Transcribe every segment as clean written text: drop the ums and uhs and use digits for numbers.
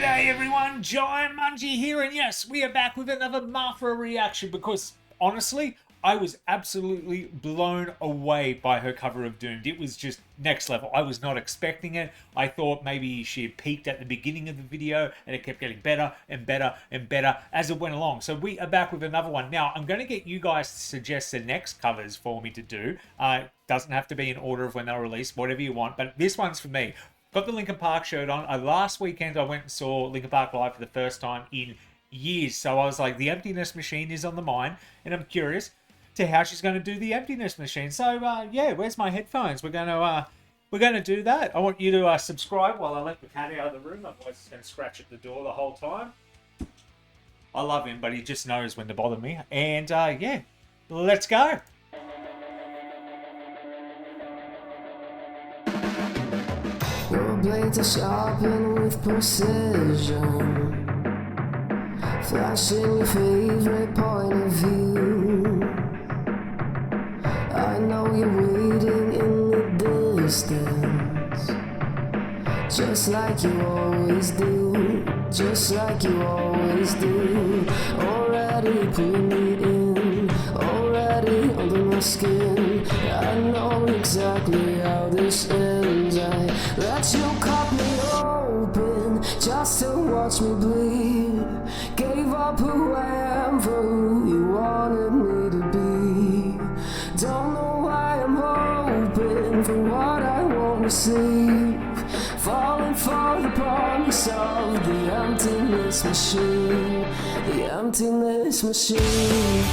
G'day everyone, Jaimunji here, and yes, we are back with another MAPHRA reaction because, honestly, I was absolutely blown away by her cover of Doomed. It was just next level. I was not expecting it. I thought maybe she had peaked at the beginning of the video and it kept getting better and better and better as it went along. So we are back with another one. Now, I'm going to get you guys to suggest the next covers for me to do. Doesn't have to be in order of when they're released, whatever you want, but this one's for me. Got the Linkin Park shirt on. Last weekend I went and saw Linkin Park live for the first time in years. So I was like, the Emptiness Machine is on the mind, and I'm curious to how she's going to do the Emptiness Machine. So yeah, where's my headphones? We're going to do that. I want you to subscribe while I let the cat out of the room. Otherwise, it's going to scratch at the door the whole time. I love him, but he just knows when to bother me. And yeah, let's go. Your blades are sharpened with precision, flashing your favorite point of view. I know you're waiting in the distance, just like you always do, just like you always do. Already putting me in, already under my skin. I know exactly how this ends. I let you cut me open just to watch me bleed. Gave up who I am for who you wanted me to be. Don't know why I'm hoping for what I won't receive. Falling for the promise of the emptiness machine, the emptiness machine.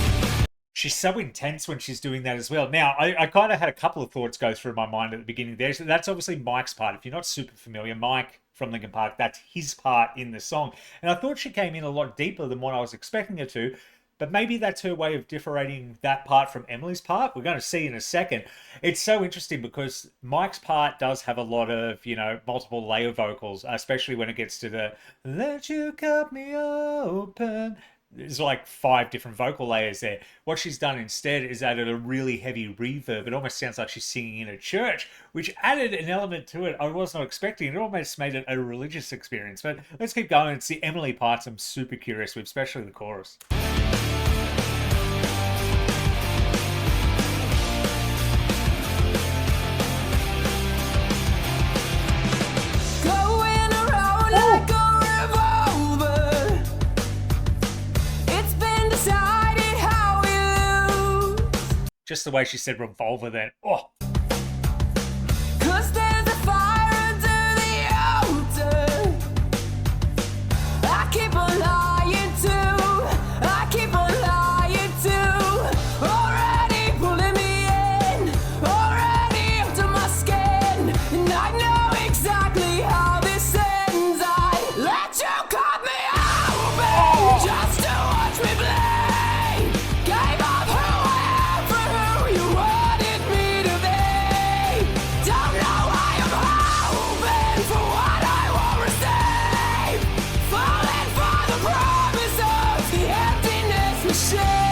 She's so intense when she's doing that as well. Now, I kind of had a couple of thoughts go through my mind at the beginning there. So that's obviously Mike's part. If you're not super familiar, Mike from Linkin Park, that's his part in the song. And I thought she came in a lot deeper than what I was expecting her to. But maybe that's her way of differentiating that part from Emily's part. We're going to see in a second. It's so interesting because Mike's part does have a lot of, you know, multiple layer vocals, especially when it gets to the "Let you cut me open." There's like 5 different vocal layers there. What she's done instead is added a really heavy reverb. It almost sounds like she's singing in a church, which added an element to it I was not expecting. It almost made it a religious experience. But let's keep going. It's the Emily parts I'm super curious with, especially the chorus. Just the way she said revolver then. Oh. Cause there's a fire under the altar. I keep on lying to, I keep on lying to. Already pulling me in, already up to my skin. And I know exactly how this ends. I let you cut me open just to watch me bleed. Gave up who I am for who you wanted me to be. Don't know why I'm hoping for what I won't receive. Falling for the promise of the emptiness machine.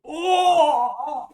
Oh.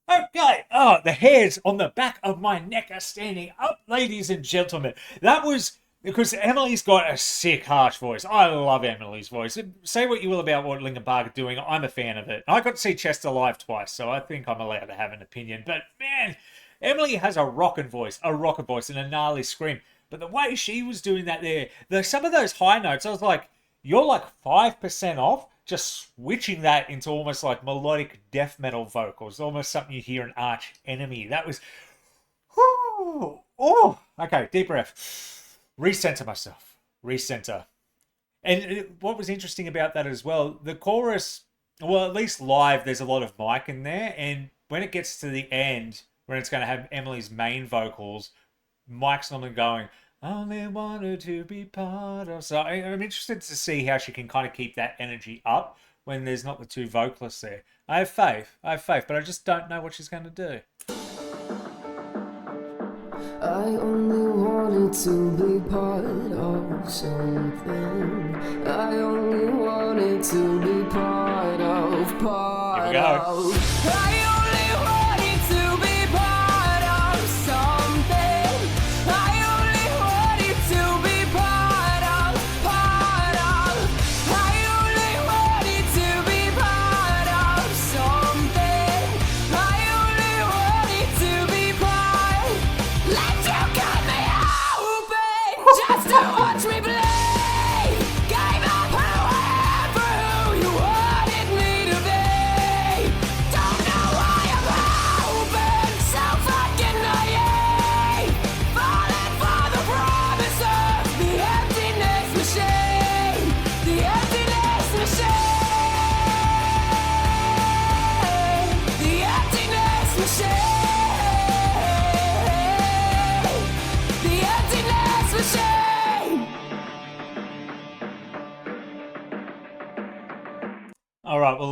Okay. Oh, the hairs on the back of my neck are standing up, ladies and gentlemen. That was because Emily's got a sick, harsh voice. I love Emily's voice. Say what you will about what Linkin Park are doing. I'm a fan of it. I got to see Chester live twice, so I think I'm allowed to have an opinion. But, man, Emily has a rockin' voice, and a gnarly scream. But the way she was doing that there, some of those high notes, I was like, you're like 5% off just switching that into almost like melodic death metal vocals. Almost something you hear in Arch Enemy. That was... Whew, oh, okay, deep breath. Recenter myself. Recenter. And what was interesting about that as well, the chorus, well, at least live, there's a lot of Mike in there. And when it gets to the end, when it's going to have Emily's main vocals, Mike's normally going, only wanted to be part of. So I'm interested to see how she can kind of keep that energy up when there's not the 2 vocalists there. I have faith, but I just don't know what she's going to do. I only wanted to be part of something. I only wanted to be part of. Here we go. I only wanted to be part of something.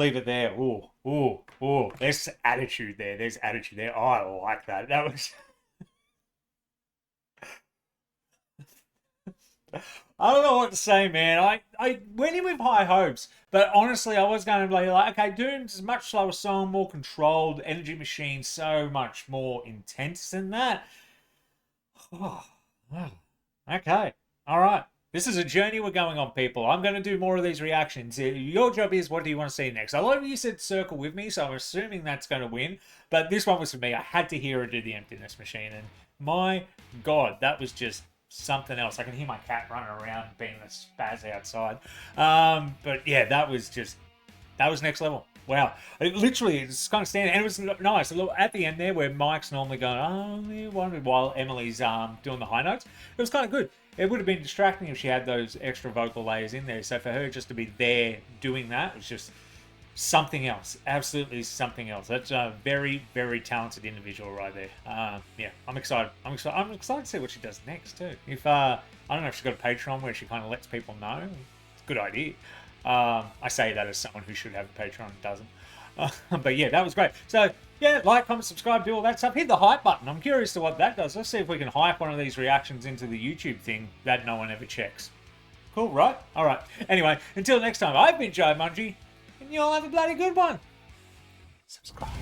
leave it there. Ooh, ooh, ooh. There's attitude there. There's attitude there. Oh, I like that. That was... I don't know what to say, man. I went in with high hopes, but honestly, I was going to be like, okay, Doom's a much slower song, more controlled. Energy Machine, so much more intense than that. Oh, okay, all right. This is a journey we're going on, people. I'm going to do more of these reactions. Your job is, what do you want to see next? A lot of you said Circle With Me, so I'm assuming that's going to win. But this one was for me. I had to hear her do the Emptiness Machine, and my God, that was just something else. I can hear my cat running around being a spaz outside. But yeah, that was next level. Wow. It's kind of standing. And it was nice. A little, at the end there where Mike's normally going, while Emily's doing the high notes, it was kind of good. It would have been distracting if she had those extra vocal layers in there. So for her just to be there doing that was just something else. Absolutely something else. That's a very, very talented individual right there. Yeah, I'm excited. I'm excited to see what she does next too. If I don't know if she's got a Patreon where she kind of lets people know. It's a good idea. I say that as someone who should have a Patreon and doesn't. But yeah, that was great. So yeah, like, comment, subscribe, do all that stuff. Hit the hype button. I'm curious to what that does. Let's see if we can hype one of these reactions into the YouTube thing that no one ever checks. Cool, right? All right. Anyway, until next time, I've been Jaimunji, and you all have a bloody good one. Subscribe.